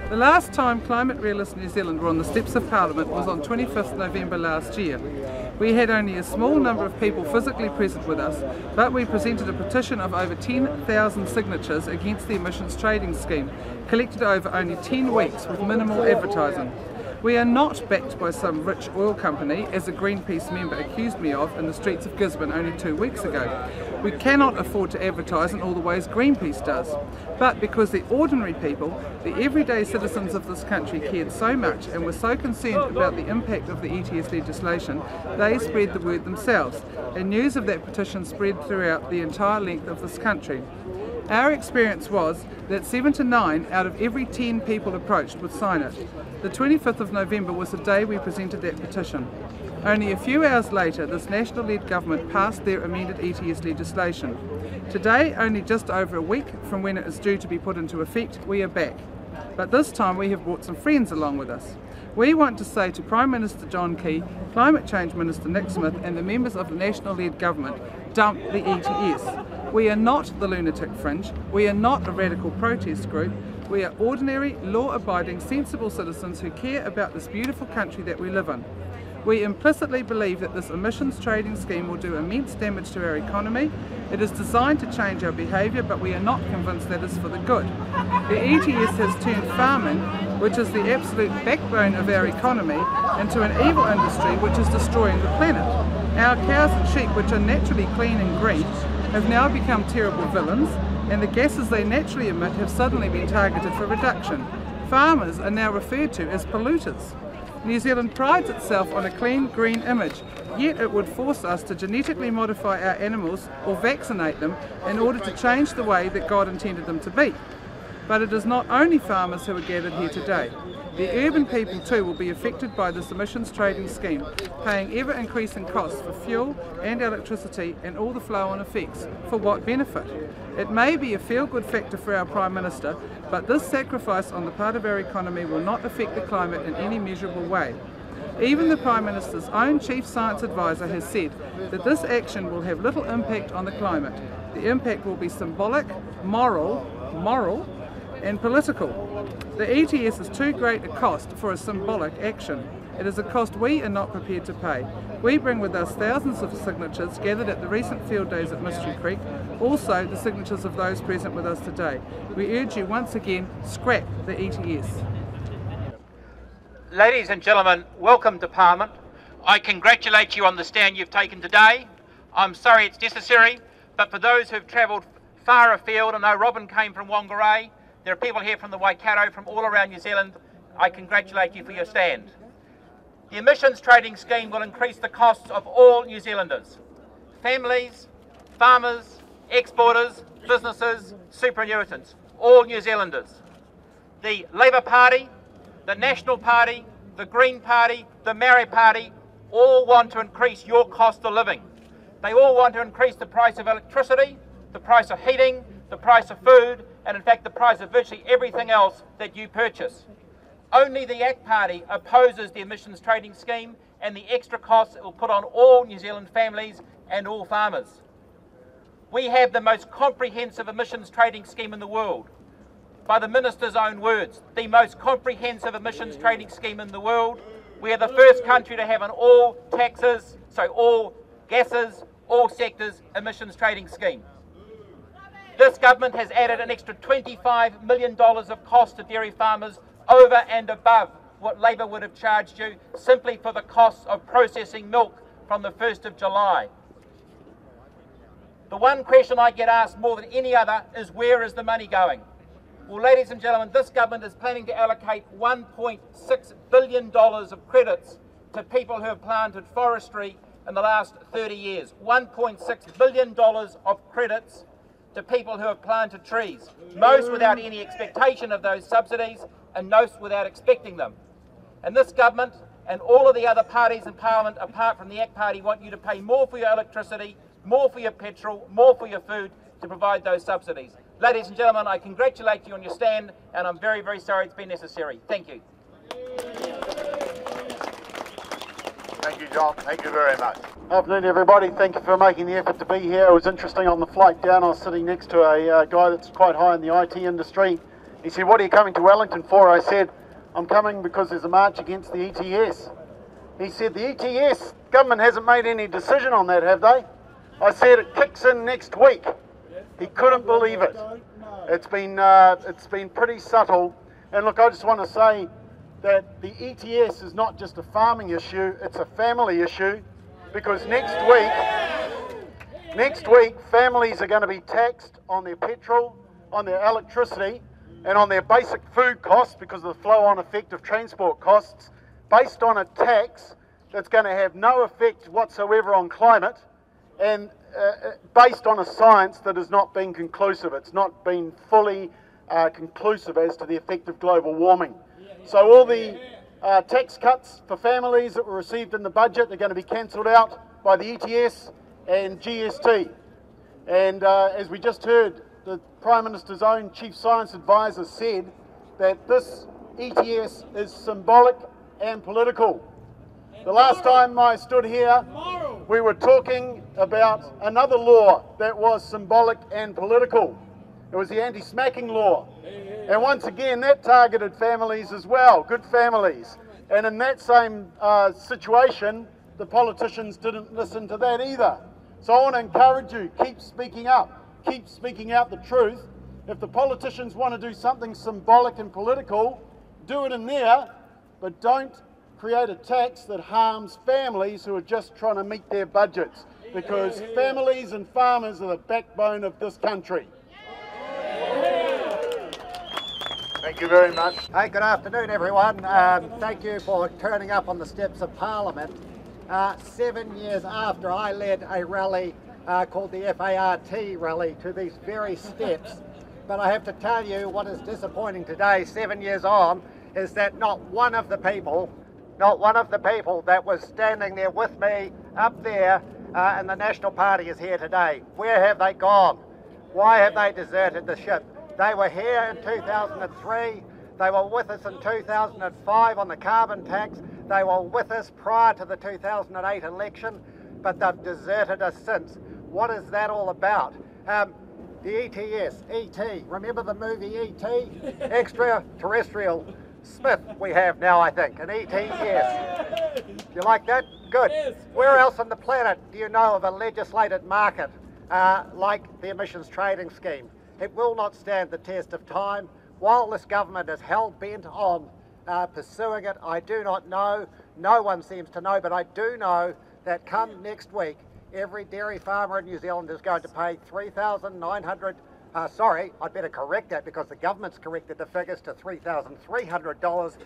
The last time ClimateRealists New Zealand were on the steps of Parliament was on 25th November last year. We had only a small number of people physically present with us, but we presented a petition of over 10,000 signatures against the emissions trading scheme, collected over only 10 weeks with minimal advertising. We are not backed by some rich oil company, as a Greenpeace member accused me of in the streets of Gisborne only 2 weeks ago. We cannot afford to advertise in all the ways Greenpeace does. But because the ordinary people, the everyday citizens of this country cared so much and were so concerned about the impact of the ETS legislation, they spread the word themselves, and news of that petition spread throughout the entire length of this country. Our experience was that 7 to 9 out of every 10 people approached would sign it. The 25th of November was the day we presented that petition. Only a few hours later, this national-led government passed their amended ETS legislation. Today, only just over a week from when it is due to be put into effect, we are back. But this time we have brought some friends along with us. We want to say to Prime Minister John Key, Climate Change Minister Nick Smith and the members of the national-led government, dump the ETS. We are not the lunatic fringe, we are not a radical protest group, we are ordinary, law-abiding, sensible citizens who care about this beautiful country that we live in. We implicitly believe that this emissions trading scheme will do immense damage to our economy. It is designed to change our behaviour, but we are not convinced that it's for the good. The ETS has turned farming, which is the absolute backbone of our economy, into an evil industry which is destroying the planet. Our cows and sheep, which are naturally clean and green, have now become terrible villains, and the gases they naturally emit have suddenly been targeted for reduction. Farmers are now referred to as polluters. New Zealand prides itself on a clean green image, yet it would force us to genetically modify our animals or vaccinate them in order to change the way that God intended them to be. But it is not only farmers who are gathered here today. The urban people too will be affected by this emissions trading scheme, paying ever-increasing costs for fuel and electricity and all the flow-on effects. For what benefit? It may be a feel-good factor for our Prime Minister, but this sacrifice on the part of our economy will not affect the climate in any measurable way. Even the Prime Minister's own Chief Science Advisor has said that this action will have little impact on the climate. The impact will be symbolic, moral, and political. The ETS is too great a cost for a symbolic action. It is a cost we are not prepared to pay. We bring with us thousands of signatures gathered at the recent field days at Mystery Creek, also the signatures of those present with us today. We urge you once again, scrap the ETS. Ladies and gentlemen, welcome to Parliament. I congratulate you on the stand you've taken today. I'm sorry it's necessary, but for those who've travelled far afield, I know Robin came from Whangarei, there are people here from the Waikato, from all around New Zealand. I congratulate you for your stand. The emissions trading scheme will increase the costs of all New Zealanders. Families, farmers, exporters, businesses, superannuitants, all New Zealanders. The Labour Party, the National Party, the Green Party, the Maori Party, all want to increase your cost of living. They all want to increase the price of electricity, the price of heating, the price of food, and in fact the price of virtually everything else that you purchase. Only the ACT Party opposes the emissions trading scheme and the extra costs it will put on all New Zealand families and all farmers. We have the most comprehensive emissions trading scheme in the world. By the Minister's own words, the most comprehensive emissions trading scheme in the world. We are the first country to have an all gases, all sectors emissions trading scheme. This government has added an extra $25 million of cost to dairy farmers over and above what Labour would have charged you simply for the costs of processing milk from the 1st of July. The one question I get asked more than any other is, where is the money going? Well, ladies and gentlemen, this government is planning to allocate $1.6 billion of credits to people who have planted forestry in the last 30 years. $1.6 billion of credits to people who have planted trees, most without any expectation of those subsidies and most without expecting them. And this government and all of the other parties in Parliament, apart from the ACT Party, want you to pay more for your electricity, more for your petrol, more for your food to provide those subsidies. Ladies and gentlemen, I congratulate you on your stand, and I'm very, very sorry it's been necessary. Thank you. Thank you, John. Thank you very much. Afternoon, everybody. Thank you for making the effort to be here. It was interesting on the flight down. I was sitting next to a guy that's quite high in the IT industry. He said, what are you coming to Wellington for? I said, I'm coming because there's a march against the ETS. He said, the ETS, government hasn't made any decision on that, have they? I said, it kicks in next week. He couldn't believe it. It's been pretty subtle. And look, I just want to say that the ETS is not just a farming issue, it's a family issue, because next week families are going to be taxed on their petrol, on their electricity, and on their basic food costs because of the flow-on effect of transport costs, based on a tax that's going to have no effect whatsoever on climate, and based on a science that has not been conclusive. It's not been fully conclusive as to the effect of global warming. So all the tax cuts for families that were received in the budget are going to be cancelled out by the ETS and GST. And as we just heard, the Prime Minister's own Chief Science Advisor said that this ETS is symbolic and political. The last time I stood here, we were talking about another law that was symbolic and political. It was the anti-smacking law. And once again, that targeted families as well, good families. And in that same situation, the politicians didn't listen to that either. So I want to encourage you, keep speaking up. Keep speaking out the truth. If the politicians want to do something symbolic and political, do it in there, but don't create a tax that harms families who are just trying to meet their budgets, because families and farmers are the backbone of this country. Thank you very much. Hey, good afternoon everyone. Thank you for turning up on the steps of Parliament. 7 years after I led a rally called the FART rally to these very steps. But I have to tell you what is disappointing today, 7 years on, is that not one of the people that was standing there with me up there and the National Party is here today. Where have they gone? Why have they deserted the ship? They were here in 2003, they were with us in 2005 on the carbon tax, they were with us prior to the 2008 election, but they've deserted us since. What is that all about? The ETS, E.T., remember the movie E.T.? Extraterrestrial Smith we have now, I think, an E.T., yes. Do you like that? Good. Where else on the planet do you know of a legislated market like the emissions trading scheme? It will not stand the test of time. While this government is hell-bent on pursuing it, I do not know, no one seems to know, but I do know that come next week, every dairy farmer in New Zealand is going to pay $3,900, sorry, I'd better correct that because the government's corrected the figures to $3,300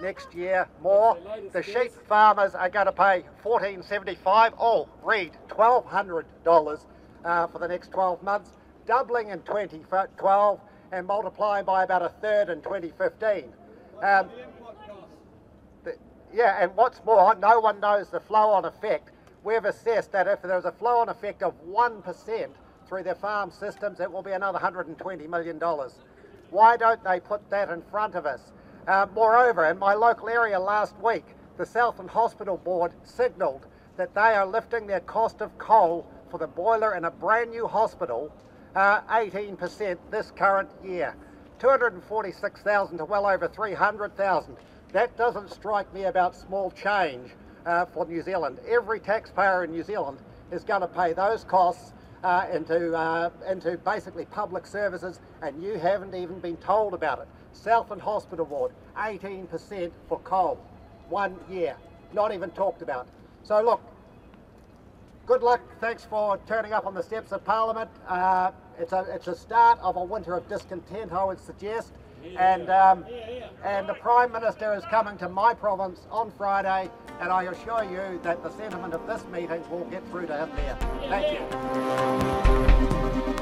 next year more. The sheep farmers are going to pay $1,475, oh, read, $1,200 for the next 12 months. Doubling in 2012 and multiplying by about a third in 2015. Yeah, and what's more, no one knows the flow-on effect. We've assessed that if there's a flow-on effect of 1% through their farm systems, it will be another $120 million. Why don't they put that in front of us? Moreover, in my local area last week, the Southland Hospital Board signalled that they are lifting their cost of coal for the boiler in a brand new hospital 18% this current year, 246,000 to well over 300,000. That doesn't strike me about small change for New Zealand. Every taxpayer in New Zealand is going to pay those costs into basically public services, and you haven't even been told about it. Southland Hospital Board, 18% for coal, 1 year, not even talked about. So look, good luck, thanks for turning up on the steps of Parliament. It's a start of a winter of discontent, I would suggest. And the Prime Minister is coming to my province on Friday, and I assure you that the sentiment of this meeting will get through to him there. Thank you.